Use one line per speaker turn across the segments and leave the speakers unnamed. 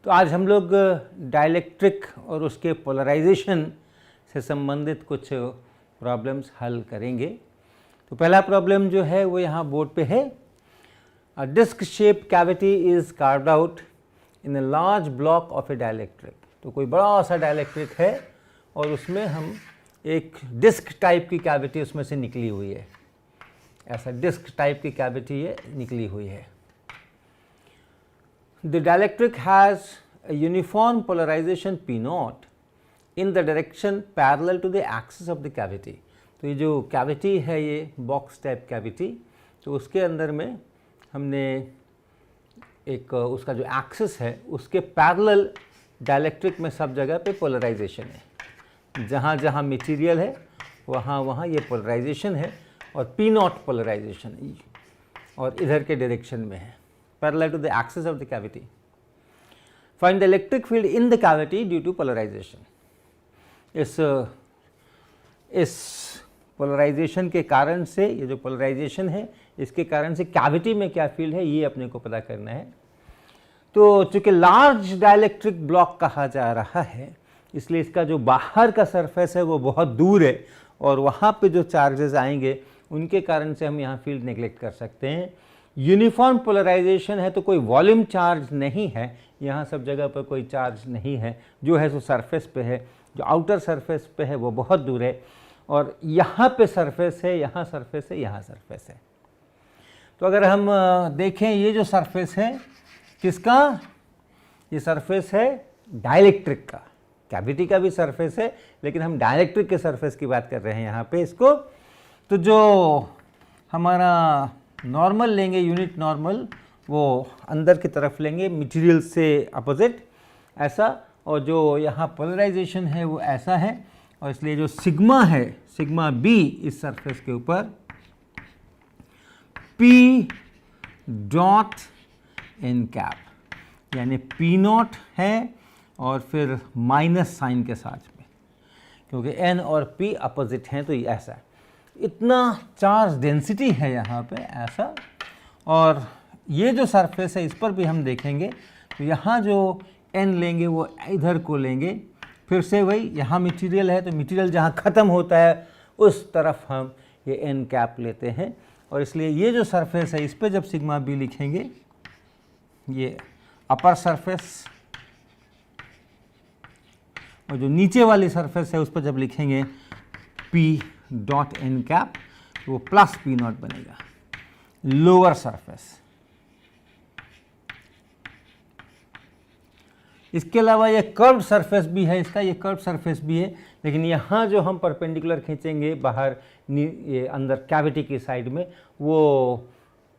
तो आज हम लोग डाइलेक्ट्रिक और उसके पोलराइजेशन से संबंधित कुछ प्रॉब्लम्स हल करेंगे। तो पहला प्रॉब्लम जो है वो यहाँ बोर्ड पे है। A disc shape cavity is carved out in a large block of a dielectric. तो कोई बड़ा सा डाइलेक्ट्रिक है और उसमें हम एक डिस्क टाइप की कैविटी उसमें से निकली हुई है, ऐसा डिस्क टाइप की कैविटी ये निकली हुई है। The dielectric has a uniform polarization P naught in the direction parallel to the axis of the cavity। तो ये जो कैविटी है ये बॉक्स टाइप कैविटी, तो उसके अंदर में हमने एक उसका जो एक्सिस है उसके पैरेलल डाइलेक्ट्रिक में सब जगह पे पोलराइजेशन है। जहाँ जहाँ मटेरियल है वहाँ वहाँ ये पोलराइजेशन है और P नॉट पोलराइजेशन और इधर के डायरेक्शन में है, parallel to the axis of the cavity. Find the electric field in the cavity due to polarization. इस पोलराइजेशन के कारण से, ये जो पोलराइजेशन है इसके कारण से कैविटी में क्या फील्ड है ये अपने को पता करना है। तो चूंकि लार्ज डाइलेक्ट्रिक ब्लॉक कहा जा रहा है इसलिए इसका जो बाहर का सरफेस है वो बहुत दूर है और वहाँ पे जो चार्जेस आएंगे उनके कारण से हम यहाँ फील्ड नेग्लेक्ट कर सकते हैं। यूनिफॉर्म पोलराइजेशन है तो कोई वॉल्यूम चार्ज नहीं है, यहाँ सब जगह पर कोई चार्ज नहीं है, जो है सो सरफेस पे है, जो आउटर सरफेस पे है वो बहुत दूर है और यहाँ पे सरफेस है, यहाँ सरफेस है, यहाँ सरफेस है। तो अगर हम देखें ये जो सरफेस है किसका, ये सरफेस है डाइलेक्ट्रिक का। कैविटी का भी सरफेस है लेकिन हम डाइलेक्ट्रिक के सरफेस की बात कर रहे हैं यहाँ पे इसको। तो जो हमारा नॉर्मल लेंगे, यूनिट नॉर्मल, वो अंदर की तरफ लेंगे मटेरियल से अपोजिट ऐसा, और जो यहाँ पोलराइजेशन है वो ऐसा है और इसलिए जो सिग्मा है, सिग्मा बी इस सरफेस के ऊपर पी डॉट एन कैप, यानी पी नॉट है और फिर माइनस साइन के साथ में, क्योंकि एन और पी अपोजिट हैं तो ये ऐसा है। इतना चार्ज डेंसिटी है यहाँ पे ऐसा, और ये जो सरफेस है इस पर भी हम देखेंगे तो यहाँ जो n लेंगे वो इधर को लेंगे, फिर से वही यहाँ मटेरियल है तो मटेरियल जहाँ ख़त्म होता है उस तरफ हम ये n कैप लेते हैं और इसलिए ये जो सरफेस है इस पर जब सिग्मा बी लिखेंगे, ये अपर सरफेस, और जो नीचे वाली सरफेस है उस पर जब लिखेंगे p डॉट एन कैप तो वो प्लस पी नॉट बनेगा। लोअर सरफेस, इसके अलावा ये कर्व्ड सरफेस भी है, इसका ये कर्व्ड सरफेस भी है, लेकिन यहाँ जो हम परपेंडिकुलर खींचेंगे बाहर ये अंदर कैविटी की साइड में वो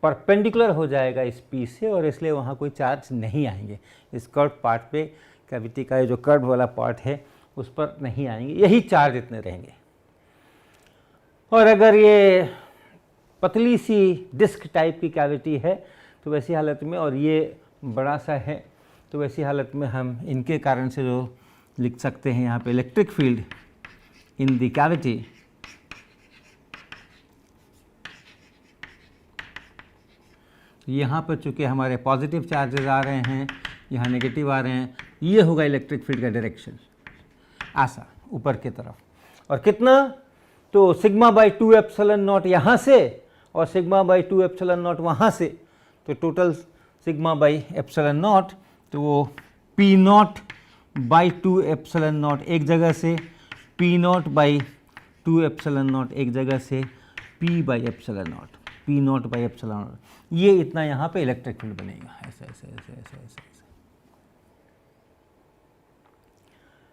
परपेंडिकुलर हो जाएगा इस पी से और इसलिए वहाँ कोई चार्ज नहीं आएंगे। इस कर्व्ड पार्ट पे कैविटी का ये जो कर्व्ड वाला पार्ट है उस पर नहीं आएंगे, यही चार्ज इतने रहेंगे। और अगर ये पतली सी डिस्क टाइप की कैविटी है तो वैसी हालत में, और ये बड़ा सा है तो वैसी हालत में हम इनके कारण से जो लिख सकते हैं यहाँ पे electric field in the cavity, यहाँ पर चूँकि हमारे पॉजिटिव चार्जेस आ रहे हैं, यहाँ नेगेटिव आ रहे हैं, ये होगा इलेक्ट्रिक फील्ड का डायरेक्शन ऐसा ऊपर की तरफ। और कितना, तो सिग्मा बाई 2 एप्सिलॉन नॉट यहाँ से और सिग्मा बाई 2 एप्सिलॉन नॉट वहाँ से, तो total sigma by epsilon not, तो वो P not by 2 epsilon not एक जगह से, P not by 2 epsilon not एक जगह से, P by epsilon not, P not by epsilon not, ये इतना यहाँ पे इलेक्ट्रिक फील्ड बनेगा ऐसे ऐसे ऐसे ऐसे ऐसे।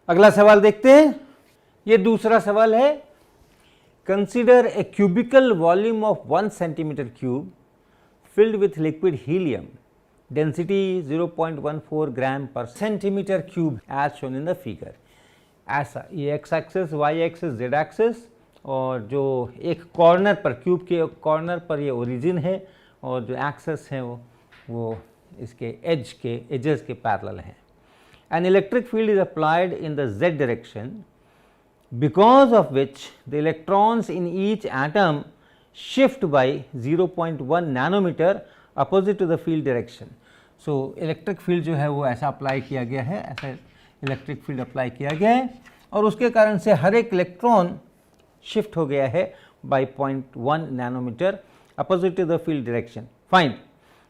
अगला सवाल देखते हैं, ये दूसरा सवाल है। Consider a cubical volume of 1 centimetre cube filled with liquid helium, density 0.14 gram per centimeter cube as shown in the figure। ऐसा ये X axis, Y axis, Z axis, और जो एक कॉर्नर पर, क्यूब के कॉर्नर पर ये ओरिजिन है और जो एक्सिस है वो इसके एजेस के पैरेलल हैं। An electric field is applied in the z direction because of which the electrons in each atom shift by 0.1 nanometer opposite to the field direction। So electric field जो है वो ऐसा apply किया गया है, ऐसा इलेक्ट्रिक फील्ड अप्लाई किया गया है और उसके कारण से हर एक इलेक्ट्रॉन शिफ्ट हो गया है by 0.1 nanometre opposite to the field direction. Find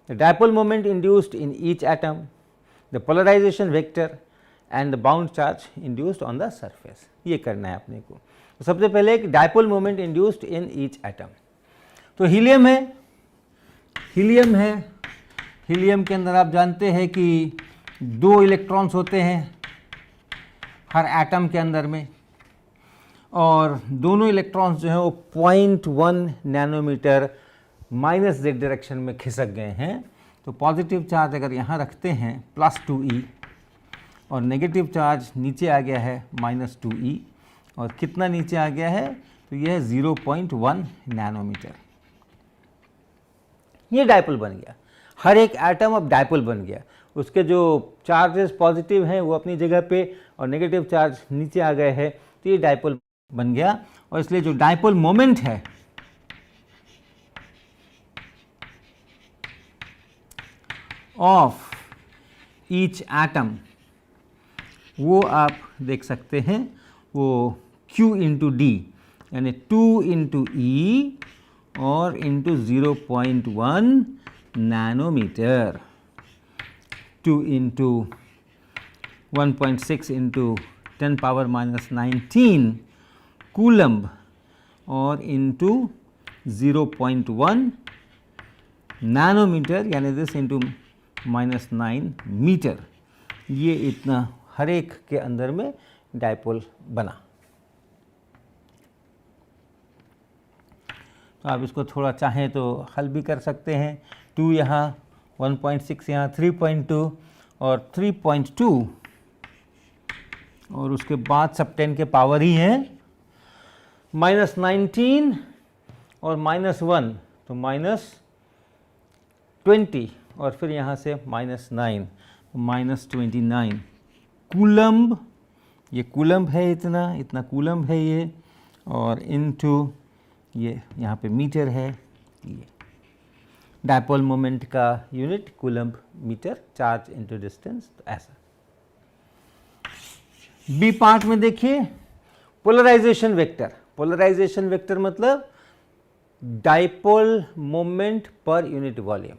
the dipole moment induced in each atom, the polarization vector and the bound charge induced on the surface. ये करना है अपने को. तो सबसे पहले एक dipole moment induced in each atom. तो हीलियम है, हीलियम के अंदर आप जानते हैं कि 2 इलेक्ट्रॉन्स होते हैं हर एटम के अंदर में और दोनों इलेक्ट्रॉन्स जो हैं वो 0.1 नैनोमीटर माइनस z डायरेक्शन में खिसक गए हैं. तो पॉजिटिव चार्ज अगर यहाँ रखते हैं +2e और नेगेटिव चार्ज नीचे आ गया है -2e और कितना नीचे आ गया है तो यह है 0.1 नैनोमीटर. ये डायपोल बन गया. हर एक एटम अब डायपोल बन गया. उसके जो चार्जेस पॉजिटिव हैं वो अपनी जगह पे और नेगेटिव चार्ज नीचे आ गए हैं. तो ये डायपोल बन गया और इसलिए जो डायपोल मोमेंट है ऑफ ईच एटम वो आप देख सकते हैं वो Q इंटू डी यानी 2 इंटू ई और into 0.1 nanometre, 2 into 1.6 into 10⁻⁻19 coulomb और इंटू 0.1 नैनोमीटर यानी दिस इंटू -9 मीटर. ये इतना हर एक के अंदर में डायपोल बना. तो आप इसको थोड़ा चाहें तो हल भी कर सकते हैं. 2 यहाँ, 1.6 यहाँ, 3.2 और 3.2 और उसके बाद सब 10 के पावर ही हैं -19 और -1 तो -20 और फिर यहाँ से -9 -29 कूलम्ब. ये कूलम्ब है, इतना कूलम्ब है ये और इनटू ये यहाँ पे मीटर है. ये डायपोल मोमेंट का unit coulomb metre, charge into distance. तो ऐसा बी पार्ट में देखिए पोलराइजेशन वेक्टर. पोलराइजेशन वेक्टर मतलब dipole moment per unit volume.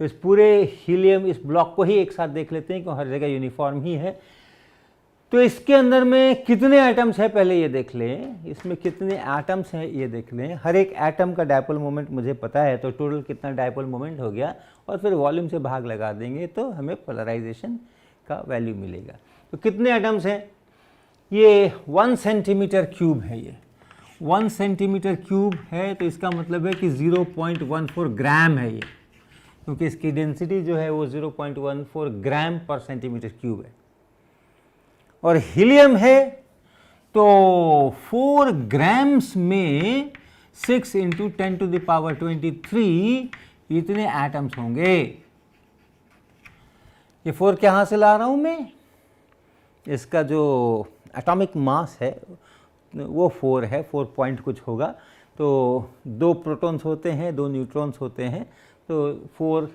तो इस पूरे हीलियम इस ब्लॉक को ही एक साथ देख लेते हैं कि हर जगह यूनिफॉर्म ही है. तो इसके अंदर में कितने एटम्स हैं पहले ये देख लें. इसमें कितने एटम्स हैं ये देख लें. हर एक एटम का डायपोल मोमेंट मुझे पता है तो टोटल कितना डायपोल मोमेंट हो गया और फिर वॉल्यूम से भाग लगा देंगे तो हमें पोलराइजेशन का वैल्यू मिलेगा. तो कितने एटम्स हैं. ये 1 सेंटीमीटर क्यूब है. ये 1 सेंटीमीटर क्यूब है तो इसका मतलब है कि 0.14 ग्राम है ये, क्योंकि इसकी डेंसिटी जो है वो 0.14 ग्राम पर सेंटीमीटर क्यूब है. और हीलियम है तो 4 ग्राम्स में 6 इंटू 10⁻23 इतने एटम्स होंगे. ये 4 कहाँ से ला रहा हूँ मैं. इसका जो एटॉमिक मास है वो 4 है, 4 पॉइंट कुछ होगा. तो 2 प्रोटॉन्स होते हैं, 2 न्यूट्रॉन्स होते हैं. तो 4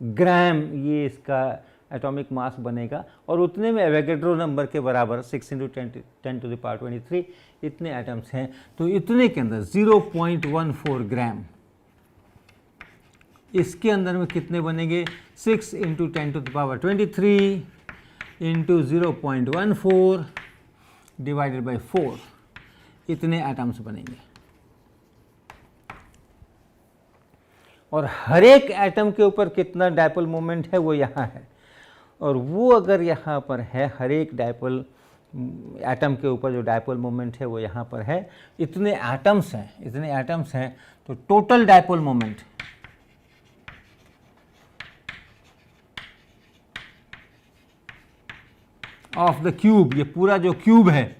ग्राम ये इसका एटॉमिक मास बनेगा और उतने में एवोगैड्रो नंबर के बराबर 6 इंटू 10⁻23 इतने एटम्स हैं. तो इतने के अंदर 0.14 ग्राम, इसके अंदर में कितने बनेंगे 6 इंटू 10⁻23 इंटू 0.14 डिवाइडेड बाई 4 इतने एटम्स बनेंगे. और हर एक एटम के ऊपर कितना डायपोल मोमेंट है वो यहाँ है और वो अगर यहाँ पर है हर एक डायपोल एटम के ऊपर जो डायपोल मोमेंट है वो यहाँ पर है. इतने एटम्स हैं तो total dipole moment of the cube, ये पूरा जो क्यूब है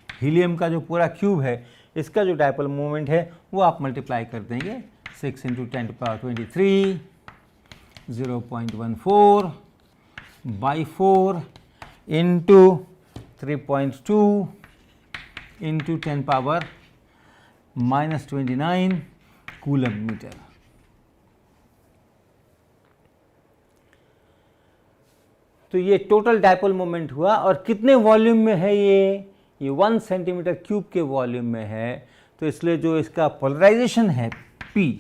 हीलियम का जो पूरा क्यूब है इसका जो डायपोल मोमेंट है वो आप मल्टीप्लाई कर देंगे 6 into 10⁻23 0.14 by 4 into 3.2 into 10⁻⁻29 coulomb metre. तो ये टोटल डायपोल मोमेंट हुआ, और कितने वॉल्यूम में है ये 1 सेंटीमीटर क्यूब के वॉल्यूम में है। तो इसलिए जो इसका पोलराइजेशन है P,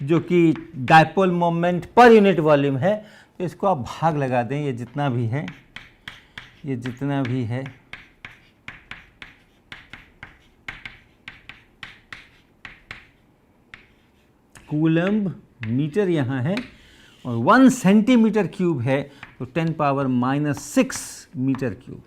जो कि dipole moment per unit volume है, तो इसको आप भाग लगा दें, ये जितना भी है, ये जितना भी है, कूलम्ब मीटर यहाँ है, और 1 सेंटीमीटर क्यूब है तो 10⁻⁻⁶ मीटर क्यूब।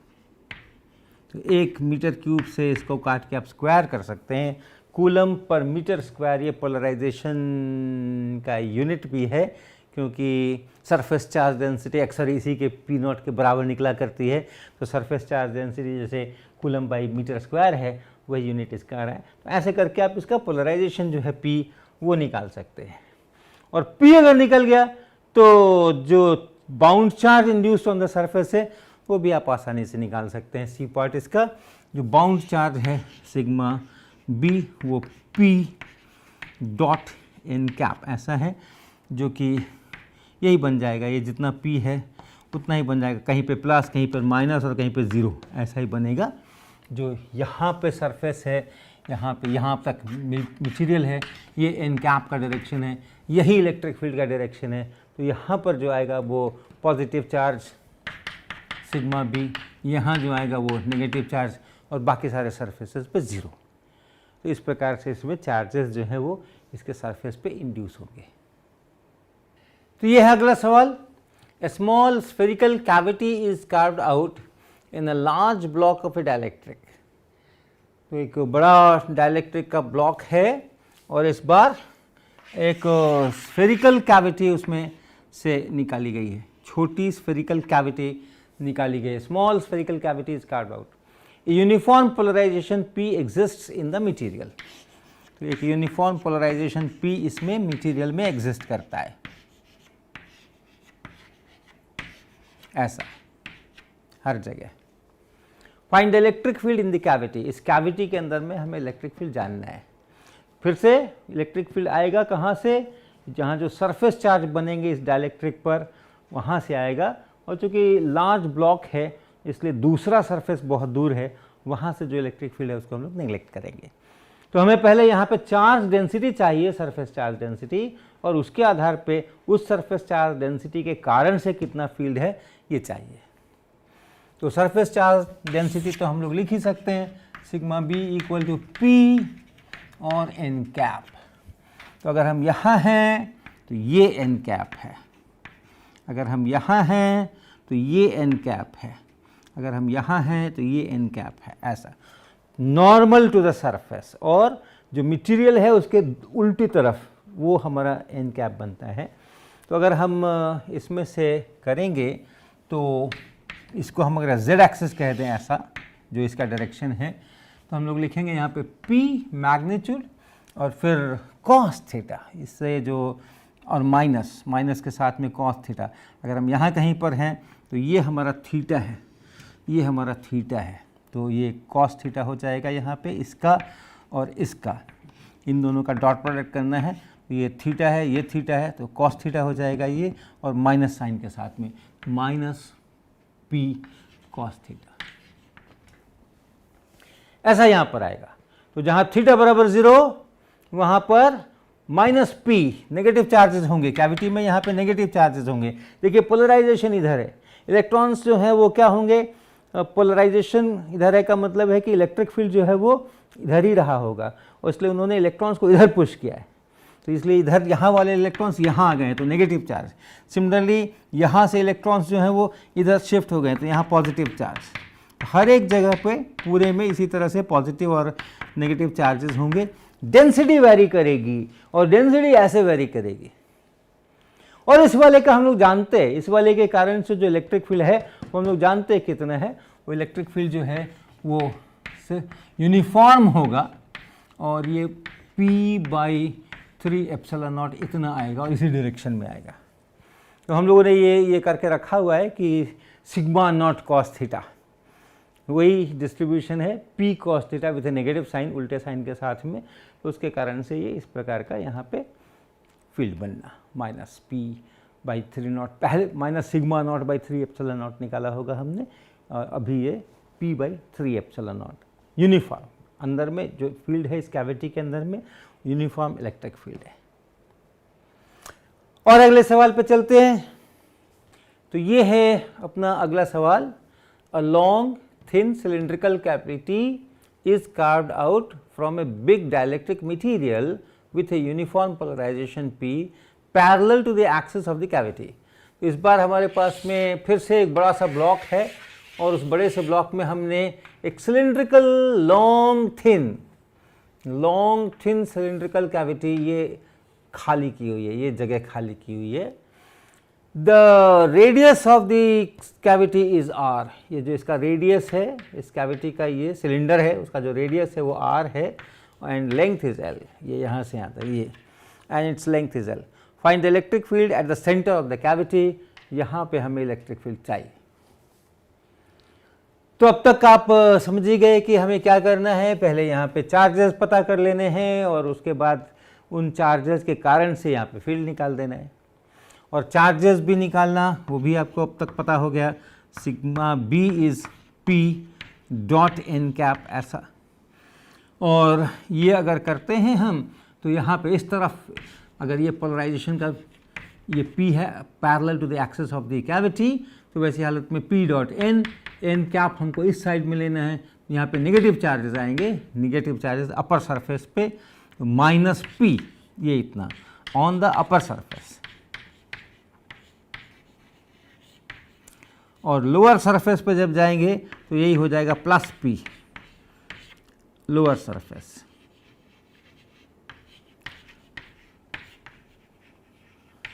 तो 1 मीटर क्यूब से इसको काट के आप स्क्वायर कर सकते हैं। कूलम पर मीटर स्क्वायर ये पोलराइजेशन का यूनिट भी है, क्योंकि सरफेस चार्ज डेंसिटी अक्सर इसी के P0 के बराबर निकला करती है। तो सरफेस चार्ज डेंसिटी जैसे कूलम बाई मीटर स्क्वायर है, वही यूनिट इसका आ रहा है। तो ऐसे करके आप इसका पोलराइजेशन जो है P वो निकाल सकते हैं। और P अगर निकल गया तो जो bound charge induced on the surface है वो भी आप आसानी से निकाल सकते हैं। सी पार्ट इसका जो बाउंड चार्ज है सिग्मा B, वो P डॉट इन कैप ऐसा है, जो कि यही बन जाएगा। ये जितना P है उतना ही बन जाएगा, कहीं पे प्लस, कहीं पर माइनस और कहीं पे ज़ीरो, ऐसा ही बनेगा। जो यहाँ पे सरफेस है, यहाँ पे यहाँ तक मटेरियल है, ये एन कैप का डायरेक्शन है, यही इलेक्ट्रिक फील्ड का डायरेक्शन है। तो यहाँ पर जो आएगा वो पॉजिटिव चार्ज सिग्मा B, यहाँ जो आएगा वो नेगेटिव चार्ज, और बाकी सारे सरफेसेस पे ज़ीरो। तो इस प्रकार से इसमें चार्जेस जो है वो इसके सरफेस पे इंड्यूस होंगे। तो ये है अगला सवाल। A small spherical cavity is carved out in a large block of a dielectric. तो एक बड़ा डाइलेक्ट्रिक का ब्लॉक है, और इस बार एक स्फेरिकल कैविटी उसमें से निकाली गई है, छोटी स्फेरिकल कैविटी निकाली गई है। Small spherical cavity is carved out. Uniform polarization P exists in the material. तो एक यूनिफॉर्म पोलराइजेशन P इसमें मटेरियल में एग्जिस्ट करता है, ऐसा हर जगह। Find the electric field in the cavity. इस कैविटी के अंदर में हमें इलेक्ट्रिक फील्ड जानना है। फिर से इलेक्ट्रिक फील्ड आएगा कहाँ से? जहाँ जो सरफेस चार्ज बनेंगे इस डाइलेक्ट्रिक पर, वहाँ से आएगा। और चूँकि लार्ज ब्लॉक है इसलिए दूसरा सरफेस बहुत दूर है, वहाँ से जो इलेक्ट्रिक फील्ड है उसको हम लोग नेग्लेक्ट करेंगे। तो हमें पहले यहाँ पे चार्ज डेंसिटी चाहिए, सरफेस चार्ज डेंसिटी, और उसके आधार पे उस सरफेस चार्ज डेंसिटी के कारण से कितना फील्ड है ये चाहिए। तो सरफेस चार्ज डेंसिटी तो हम लोग लिख ही सकते हैं, sigma B equal to P और n कैप। तो अगर हम यहाँ हैं तो ये n कैप है, अगर हम यहाँ हैं तो ये n कैप है, अगर हम यहाँ हैं तो ये n कैप है, ऐसा नॉर्मल टू द सरफेस। और जो मटेरियल है उसके उल्टी तरफ वो हमारा n कैप बनता है। तो अगर हम इसमें से करेंगे तो इसको हम अगर z एक्सिस कह दें, ऐसा जो इसका डायरेक्शन है, तो हम लोग लिखेंगे यहाँ पे P मैग्नीट्यूड और फिर cos थीटा, इससे जो और माइनस के साथ में cos थीटा। अगर हम यहाँ कहीं पर हैं तो ये हमारा थीटा है, ये हमारा थीटा है, तो ये cos थीटा हो जाएगा यहाँ पे, इसका और इसका, इन दोनों का डॉट प्रोडक्ट करना है। तो ये थीटा है, ये थीटा है, तो cos थीटा हो जाएगा ये, और माइनस साइन के साथ में माइनस P cos थीटा, ऐसा यहाँ पर आएगा। तो जहाँ थीटा बराबर 0 वहाँ पर माइनस P नेगेटिव चार्जेस होंगे, कैविटी में यहाँ पे नेगेटिव चार्जेस होंगे। देखिए पोलराइजेशन इधर है, इलेक्ट्रॉन्स जो है वो क्या होंगे, पोलराइजेशन इधर है का मतलब है कि इलेक्ट्रिक फील्ड जो है वो इधर ही रहा होगा, और इसलिए उन्होंने इलेक्ट्रॉन्स को इधर पुश किया है। तो इसलिए इधर यहाँ वाले इलेक्ट्रॉन्स यहाँ आ गए तो नेगेटिव चार्ज। सिमिलरली यहाँ से इलेक्ट्रॉन्स जो हैं वो इधर शिफ्ट हो गए तो यहाँ पॉजिटिव चार्ज। हर एक जगह पे पूरे में इसी तरह से पॉजिटिव और नेगेटिव चार्जेस होंगे। डेंसिटी वेरी करेगी, और डेंसिटी ऐसे वेरी करेगी। और इस वाले का हम लोग जानते हैं, इस वाले के कारण से जो इलेक्ट्रिक फील्ड है वो हम लोग जानते हैं कितना है। वो इलेक्ट्रिक फील्ड जो है वो यूनिफॉर्म होगा, और ये P/3 एप्सिलॉन नॉट इतना आएगा और इसी डायरेक्शन में आएगा। तो हम लोगों ने ये करके रखा हुआ है कि सिग्मा नॉट cos थीटा वही डिस्ट्रीब्यूशन है, P cos theta with a negative sign, उल्टे साइन के साथ में। तो उसके कारण से ये इस प्रकार का यहाँ पे फील्ड बनना, माइनस P/3 पहले minus sigma not by 3 epsilon not निकाला होगा हमने, और अभी ये P/3 एप्सिलॉन नॉट यूनिफॉर्म, अंदर में जो फील्ड है इस कैविटी के अंदर में यूनिफॉर्म इलेक्ट्रिक फील्ड है। और अगले सवाल पे चलते हैं। तो ये है अपना अगला सवाल, a long thin cylindrical cavity is carved out from a big dielectric material with a uniform polarization P parallel to the axis of the cavity। इस बार हमारे पास में फिर से एक बड़ा सा ब्लॉक है और उस बड़े से ब्लॉक में हमने एक cylindrical long thin cylindrical cavity ये खाली की हुई है, ये जगह खाली की हुई है। The radius of the cavity is R, ये जो इसका रेडियस है इस कैविटी का, ये सिलेंडर है उसका जो रेडियस है वो आर है, एंड लेंथ इज एल, ये यहाँ से यहाँ तक ये, and its length is L. Find the electric field at the centre of the cavity, यहाँ पे हमें इलेक्ट्रिक फील्ड चाहिए। तो अब तक आप समझ ही गए कि हमें क्या करना है, पहले यहाँ पे चार्जेस पता कर लेने हैं और उसके बाद उन चार्जेस के कारण से यहाँ पे फील्ड निकाल देना है। और चार्जेस भी निकालना वो भी आपको अब तक पता हो गया, sigma B is P dot N cap ऐसा। और ये अगर करते हैं हम तो यहाँ पे इस तरफ अगर ये पोलराइजेशन का ये P है parallel to the axis of the cavity, तो वैसी हालत में P dot N, N cap हमको इस साइड में लेना है, यहाँ पे नेगेटिव चार्जेस आएंगे, नेगेटिव चार्जेस अपर सरफेस पे, माइनस P ये इतना ऑन द अपर सरफेस, और लोअर सरफेस पे जब जाएंगे तो यही हो जाएगा प्लस P लोअर सरफेस।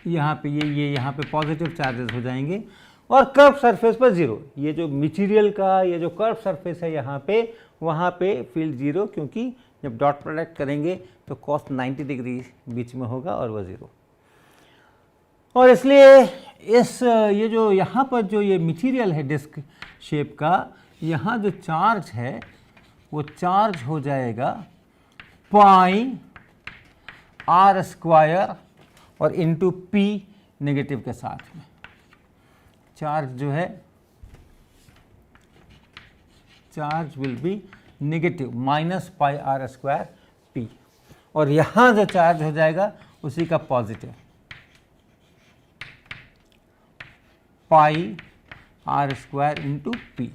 यहाँ पे ये यहाँ पे पॉजिटिव चार्जेस हो जाएंगे, और कर्व सरफेस पर जीरो, ये जो मटेरियल का ये जो कर्व सरफेस है यहाँ पे, वहाँ पे फील्ड जीरो, क्योंकि जब डॉट प्रोडक्ट करेंगे तो कॉस 90 डिग्री बीच में होगा और वह ज़ीरो। और इसलिए इस ये जो यहाँ पर जो ये मटेरियल है डिस्क शेप का, यहाँ जो चार्ज है वो चार्ज हो जाएगा पाई आर स्क्वायर और इंटू पी नेगेटिव के साथ में। चार्ज जो है charge will be negative minus pi R square P, और यहाँ जो चार्ज हो जाएगा उसी का positive pi R square into P.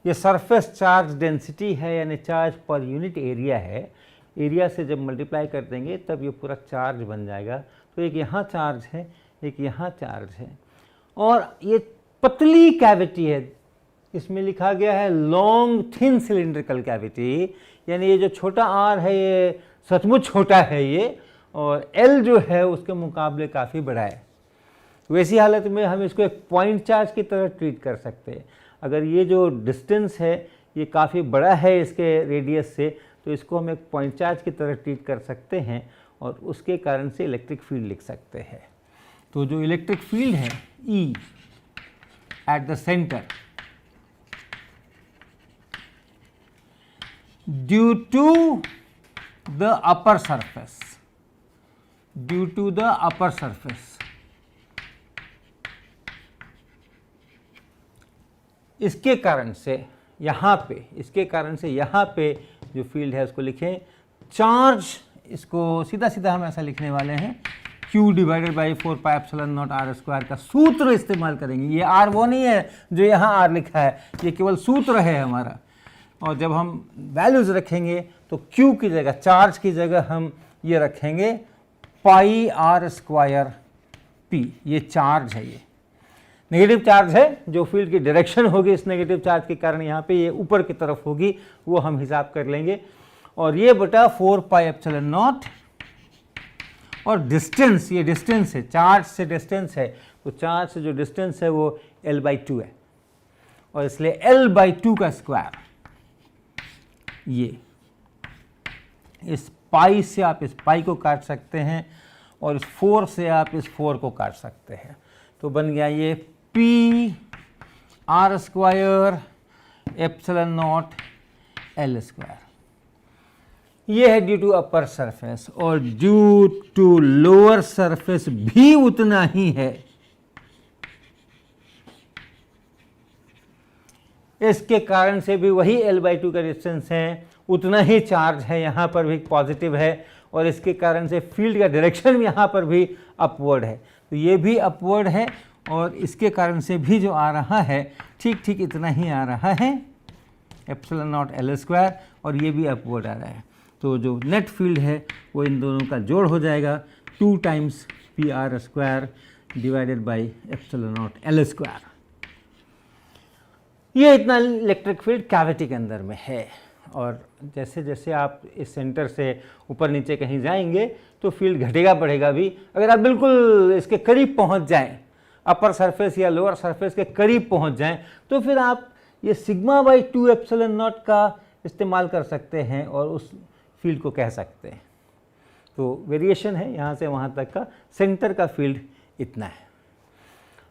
ये सरफेस चार्ज डेंसिटी है, यानी चार्ज पर यूनिट एरिया है, एरिया से जब मल्टीप्लाई कर देंगे तब ये पूरा चार्ज बन जाएगा। तो एक यहाँ चार्ज है, एक यहाँ चार्ज है, और ये पतली कैविटी है, इसमें लिखा गया है लॉन्ग थिन सिलिंड्रिकल कैविटी, यानी ये जो छोटा आर है ये सचमुच छोटा है ये, और एल जो है उसके मुकाबले काफ़ी बड़ा है। वैसी हालत में हम इसको एक पॉइंट चार्ज की तरह ट्रीट कर सकते हैं। अगर ये जो डिस्टेंस है ये काफ़ी बड़ा है इसके रेडियस से, तो इसको हम एक पॉइंट चार्ज की तरह ट्रीट कर सकते हैं, और उसके कारण से इलेक्ट्रिक फील्ड लिख सकते हैं। तो जो इलेक्ट्रिक फील्ड है E at the centre due to the upper surface, due to the upper surface, इसके कारण से यहाँ पे, इसके कारण से यहाँ पे जो फील्ड है उसको लिखें चार्ज, इसको सीधा सीधा हम ऐसा लिखने वाले हैं Q divided by 4 pi epsilon naught R square का सूत्र इस्तेमाल करेंगे। ये R वो नहीं है जो यहाँ R लिखा है, ये केवल सूत्र है हमारा। और जब हम वैल्यूज रखेंगे तो Q की जगह, चार्ज की जगह हम ये रखेंगे पाई आर स्क्वायर P, ये चार्ज है, ये नेगेटिव चार्ज है, जो फील्ड की डायरेक्शन होगी इस नेगेटिव चार्ज के कारण यहाँ पे ये ऊपर की तरफ होगी, वो हम हिसाब कर लेंगे, और ये बटा 4 पाई एप्सिलॉन नॉट, और डिस्टेंस, ये डिस्टेंस है, चार्ज से डिस्टेंस है, तो चार्ज से जो डिस्टेंस है वो L/2 है, और इसलिए L/2 का स्क्वायर, ये इस पाई से आप इस पाई को काट सकते हैं, और इस 4 से आप इस 4 को काट सकते हैं, तो बन गया ये P R square epsilon naught L square. ये है ड्यू टू अपर सरफेस, और ड्यू टू लोअर सरफेस भी उतना ही है। इसके कारण से भी वही L/2 का डिस्टेंस है, उतना ही चार्ज है, यहाँ पर भी पॉजिटिव है, और इसके कारण से फील्ड का डायरेक्शन यहाँ पर भी अपवर्ड है। तो ये भी अपवर्ड है, और इसके कारण से भी जो आ रहा है ठीक ठीक इतना ही आ रहा है, ε0 L², और ये भी अपवर्ड आ रहा है। तो जो नेट फील्ड है वो इन दोनों का जोड़ हो जाएगा 2 times PR² divided by ε0 L²। ये इतना इलेक्ट्रिक फील्ड कैविटी के अंदर में है, और जैसे जैसे आप इस सेंटर से ऊपर नीचे कहीं जाएंगे तो फील्ड घटेगा बढ़ेगा भी। अगर आप बिल्कुल इसके करीब पहुंच जाएं, अपर सरफेस या लोअर सरफेस के करीब पहुंच जाएं, तो फिर आप ये σ/2 ε0 का इस्तेमाल कर सकते हैं और उस फील्ड को कह सकते हैं। तो वेरिएशन है यहाँ से वहाँ तक का, सेंटर का फील्ड इतना है।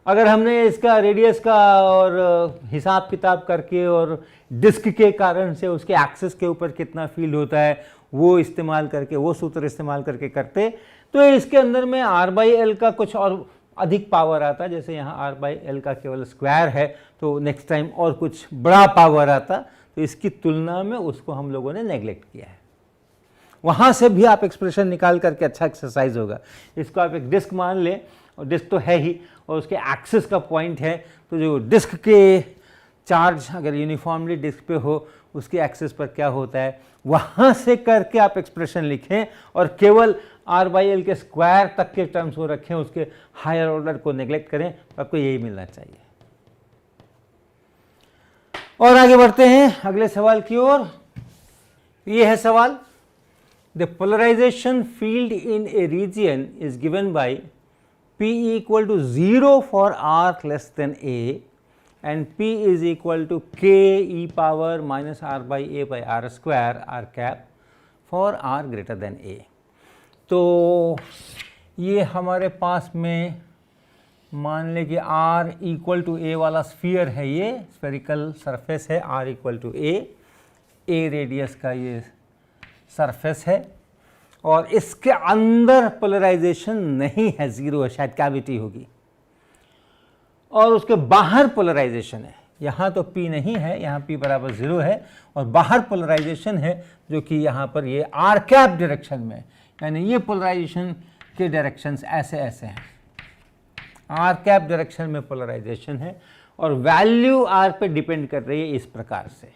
अगर हमने इसका रेडियस का और हिसाब किताब करके और डिस्क के कारण से उसके एक्सिस के ऊपर कितना फील्ड होता है वो इस्तेमाल करके, वो सूत्र इस्तेमाल करके करते, तो इसके अंदर में R/L का कुछ और अधिक पावर आता। जैसे यहाँ R/L का केवल स्क्वायर है, तो नेक्स्ट टाइम और कुछ बड़ा पावर आता, तो इसकी तुलना में उसको हम लोगों ने नेग्लेक्ट किया है। वहाँ से भी आप एक्सप्रेशन निकाल करके अच्छा एक्सरसाइज होगा। इसको आप एक डिस्क मान लें, और डिस्क तो है ही, और उसके एक्सिस का पॉइंट है, तो जो डिस्क के चार्ज अगर यूनिफॉर्मली डिस्क पे हो उसके एक्सिस पर क्या होता है, वहाँ से करके आप एक्सप्रेशन लिखें, और केवल R/L के स्क्वायर तक के टर्म्स को रखें, उसके हायर ऑर्डर को नेग्लेक्ट करें, तो आपको यही मिलना चाहिए। और आगे बढ़ते हैं अगले सवाल की ओर। ये है सवाल, the polarization field in a region is given by P equal to 0 for r less than a and P is equal to k e power minus r/a by r² r cap for r greater than a। तो ये हमारे पास में मान लें कि r equal to a वाला sphere है, ये स्फेरिकल सरफेस है, r equal to a radius का ये सरफेस है, और इसके अंदर पोलराइजेशन नहीं है, जीरो है, शायद कैविटी होगी, और उसके बाहर पोलराइजेशन है। यहाँ तो P नहीं है, यहाँ P बराबर 0 है, और बाहर पोलराइजेशन है जो कि यहाँ पर ये r कैप डायरेक्शन में, यानी ये पोलराइजेशन के डायरेक्शंस ऐसे ऐसे हैं, r कैप डायरेक्शन में पोलराइजेशन है, और वैल्यू r पे डिपेंड कर रही है इस प्रकार से।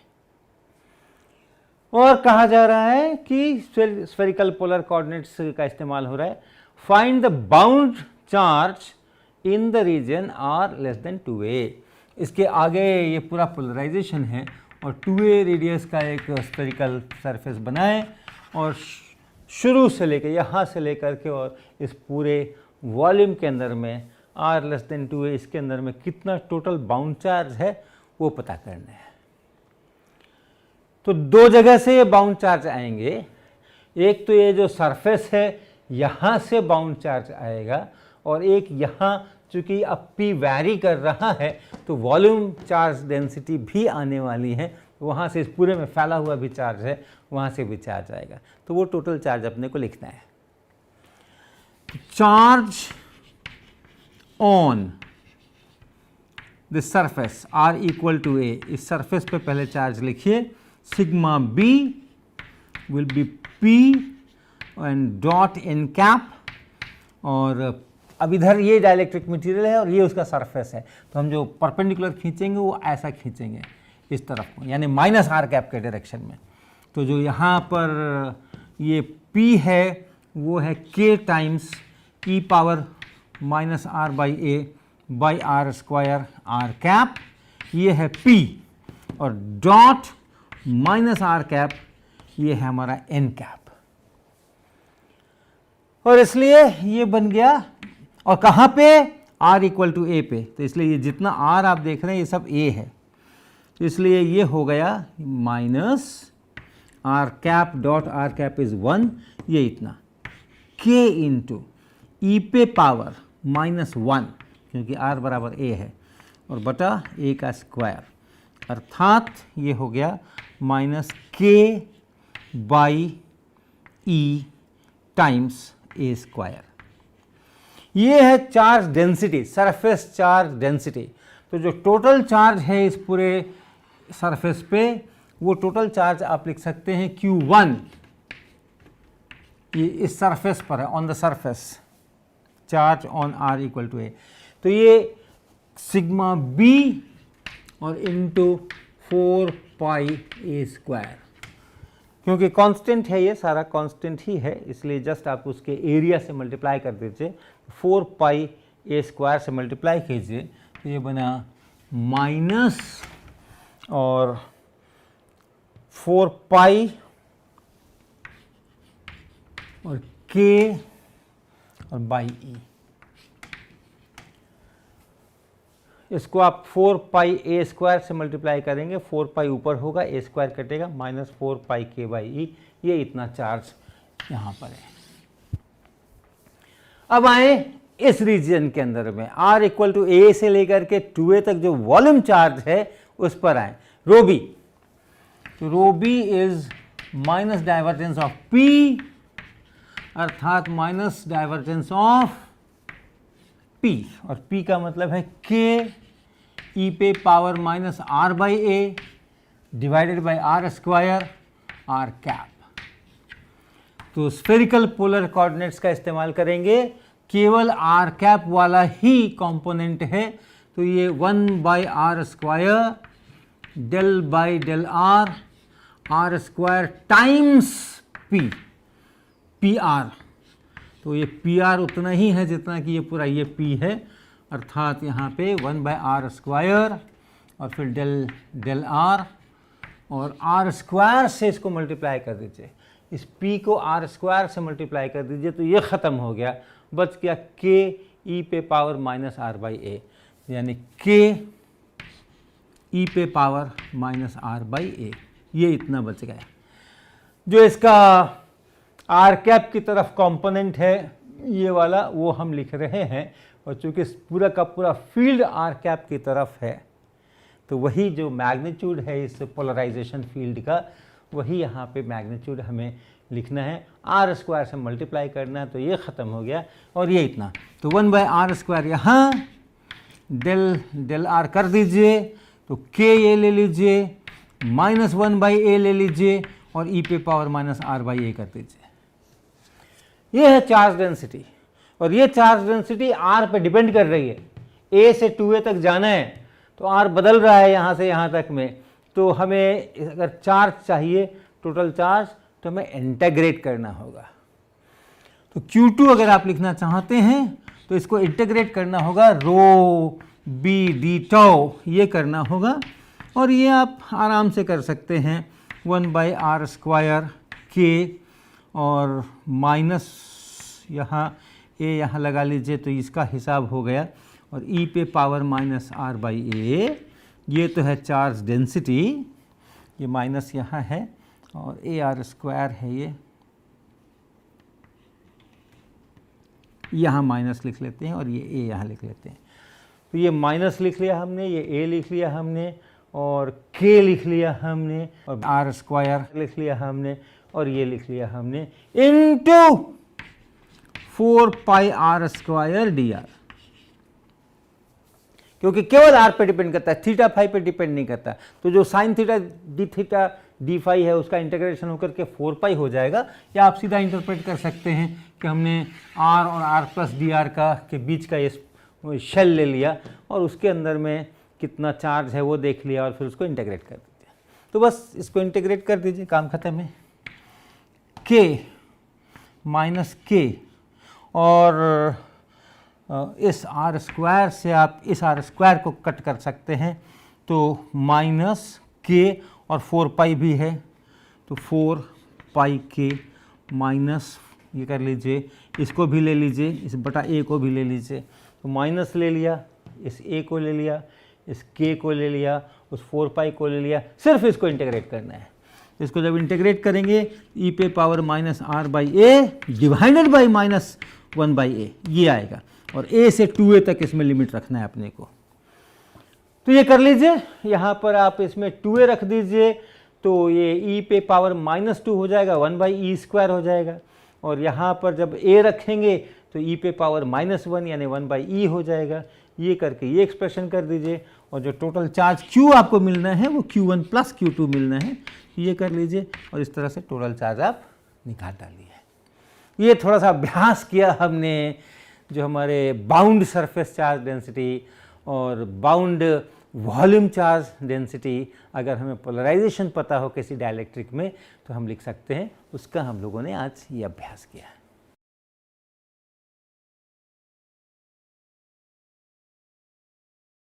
और कहा जा रहा है कि स्फेरिकल पोलर कोऑर्डिनेट्स का इस्तेमाल हो रहा है। Find the bound charge in the region r less than 2a। इसके आगे ये पूरा पोलराइजेशन है, और 2a रेडियस का एक स्फेरिकल सरफेस बनाएं, और शुरू से लेकर यहाँ से लेकर के और इस पूरे वॉल्यूम के अंदर में r लेस देन 2a, इसके अंदर में कितना टोटल बाउंड चार्ज है वो पता करना है। तो दो जगह से ये बाउंड चार्ज आएंगे, एक तो ये जो सरफेस है यहाँ से बाउंड चार्ज आएगा, और एक यहाँ चूँकि अब P वैरी कर रहा है तो वॉल्यूम चार्ज डेंसिटी भी आने वाली है, वहाँ से इस पूरे में फैला हुआ भी चार्ज है, वहाँ से भी चार्ज आएगा, तो वो टोटल चार्ज अपने को लिखना है। Charge on the surface r equal to a, इस सरफेस पे पहले चार्ज लिखिए, sigma b will be p and dot n cap, और अब इधर ये डाइलेक्ट्रिक मटेरियल है और ये उसका सरफेस है, तो हम जो परपेंडिकुलर खींचेंगे वो ऐसा खींचेंगे इस तरफ को, यानी माइनस r कैप के डायरेक्शन में। तो जो यहाँ पर ये p है वो है k times e power minus r/a by r² r cap, ये है p, और डॉट माइनस r कैप ये है हमारा n कैप, और इसलिए ये बन गया, और कहाँ पे, r इक्वल टू a पे, तो इसलिए ये जितना r आप देख रहे हैं ये सब a है, तो इसलिए ये हो गया minus r cap dot r cap is 1, ये इतना k इंटू e पे पावर माइनस 1, क्योंकि r बराबर a है, और बटा a का स्क्वायर, अर्थात ये हो गया minus k by E times A square. ये है charge density, surface charge density. तो जो टोटल चार्ज है इस पूरे सरफेस पे, वो टोटल चार्ज आप लिख सकते हैं Q1, ये इस सरफेस पर है, on the surface, charge on R equal to a. तो ये सिग्मा B और इंटू 4 पाई ए स्क्वायर, क्योंकि कांस्टेंट है, ये सारा कांस्टेंट ही है, इसलिए जस्ट आप उसके एरिया से मल्टीप्लाई कर दीजिए। 4 पाई ए स्क्वायर से मल्टीप्लाई कीजिए तो ये बना माइनस और 4 पाई और के और बाई ई। इसको आप 4 पाई ए स्क्वायर से मल्टीप्लाई करेंगे, 4 पाई ऊपर होगा, ए स्क्वायर कटेगा, माइनस 4 पाई के बाई ई। ये इतना चार्ज यहाँ पर है। अब आए इस रीजन के अंदर में, R इक्वल टू ए से लेकर के 2a तक जो वॉल्यूम चार्ज है उस पर आए। रो बी, तो rho B is minus divergence of P, अर्थात माइनस डाइवर्जेंस ऑफ P, और P का मतलब है K e पे power minus R by a divided by R square R cap. तो स्फेरिकल पोलर कोऑर्डिनेट्स का इस्तेमाल करेंगे, केवल R कैप वाला ही कंपोनेंट है, तो ये 1 by R square del by del R square times P, PR। तो ये PR उतना ही है जितना कि ये पूरा ये P है, अर्थात यहाँ पे 1 बाई R स्क्वायर और फिर डेल डेल R, और R स्क्वायर से इसको मल्टीप्लाई कर दीजिए, इस P को R स्क्वायर से मल्टीप्लाई कर दीजिए, तो ये ख़त्म हो गया, बच गया K e पे पावर माइनस R बाई ए, यानी K e पे power minus R by a, ये इतना बच गया। जो इसका R कैप की तरफ कंपोनेंट है ये वाला, वो हम लिख रहे हैं, और चूंकि पूरा का पूरा फील्ड R कैप की तरफ है, तो वही जो मैग्नीट्यूड है इस पोलराइजेशन फील्ड का, वही यहाँ पे मैग्नीट्यूड हमें लिखना है, R स्क्वायर से मल्टीप्लाई करना है, तो ये ख़त्म हो गया, और ये इतना। तो 1 बाई R स्क्वायर यहाँ, डेल डेल R कर दीजिए, तो K ये ले लीजिए, माइनस 1 बाई ए ले लीजिए, और e पे पावर माइनस R बाई ए कर दीजिए। ये है चार्ज डेंसिटी, और ये चार्ज डेंसिटी R पे डिपेंड कर रही है। A से 2a तक जाना है तो R बदल रहा है यहाँ से यहाँ तक में, तो हमें अगर चार्ज चाहिए, टोटल चार्ज, तो हमें इंटीग्रेट करना होगा। तो Q2 अगर आप लिखना चाहते हैं तो इसको इंटीग्रेट करना होगा, रो बी डी टाउ ये करना होगा, और ये आप आराम से कर सकते हैं, 1 बाई R स्क्वायर के और माइनस यहाँ ए यहाँ लगा लीजिए, तो इसका हिसाब हो गया, और e पे power minus R by a, ये तो है चार्ज डेंसिटी, ये माइनस यहाँ है, और ए आर स्क्वायर है, ये यहाँ माइनस लिख लेते हैं, और ये ए यहाँ लिख लेते हैं। तो ये माइनस लिख लिया हमने, ये ए लिख लिया हमने, और के लिख लिया हमने, और आर स्क्वायर लिख लिया हमने, और ये लिख लिया हमने, इनटू 4 पाई R स्क्वायर डी आर, क्योंकि केवल R पे डिपेंड करता है, थीटा फाई पे डिपेंड नहीं करता। तो जो sine theta D theta D phi है उसका इंटीग्रेशन होकर के 4 पाई हो जाएगा, या आप सीधा इंटरप्रेट कर सकते हैं कि हमने R और R प्लस डी आर का के बीच का ये शेल ले लिया, और उसके अंदर में कितना चार्ज है वो देख लिया, और फिर उसको इंटीग्रेट कर दीजिए। तो बस इसको इंटीग्रेट कर दीजिए, काम खत्म है। K माइनस K, और इस R स्क्वायर से आप इस R स्क्वायर को कट कर सकते हैं, तो माइनस K और 4 पाई भी है, तो 4 पाई K माइनस, ये कर लीजिए, इसको भी ले लीजिए, इस बटा A को भी ले लीजिए, तो माइनस ले लिया, इस A को ले लिया, इस K को ले लिया, उस 4 पाई को ले लिया, सिर्फ इसको इंटीग्रेट करना है। इसको जब इंटीग्रेट करेंगे, e पे power minus R by a divided by minus 1 by a, ये आएगा, और a से 2a तक इसमें लिमिट रखना है अपने को। तो ये कर लीजिए, यहाँ पर आप इसमें 2a रख दीजिए, तो ये e पे पावर -2 हो जाएगा, 1/e² हो जाएगा। और यहाँ पर जब a रखेंगे तो e पे पावर -1 यानी 1/e हो जाएगा। ये करके ये एक्सप्रेशन कर दीजिए, और जो टोटल चार्ज q आपको मिलना है वो q1 + q2 मिलना है, ये कर लीजिए, और इस तरह से टोटल चार्ज आप निकाल डालिए। ये थोड़ा सा अभ्यास किया हमने, जो हमारे बाउंड सरफेस चार्ज डेंसिटी और बाउंड वॉल्यूम चार्ज डेंसिटी, अगर हमें पोलराइजेशन पता हो किसी डाइलेक्ट्रिक में तो हम लिख सकते हैं, उसका हम लोगों ने आज ये अभ्यास किया है।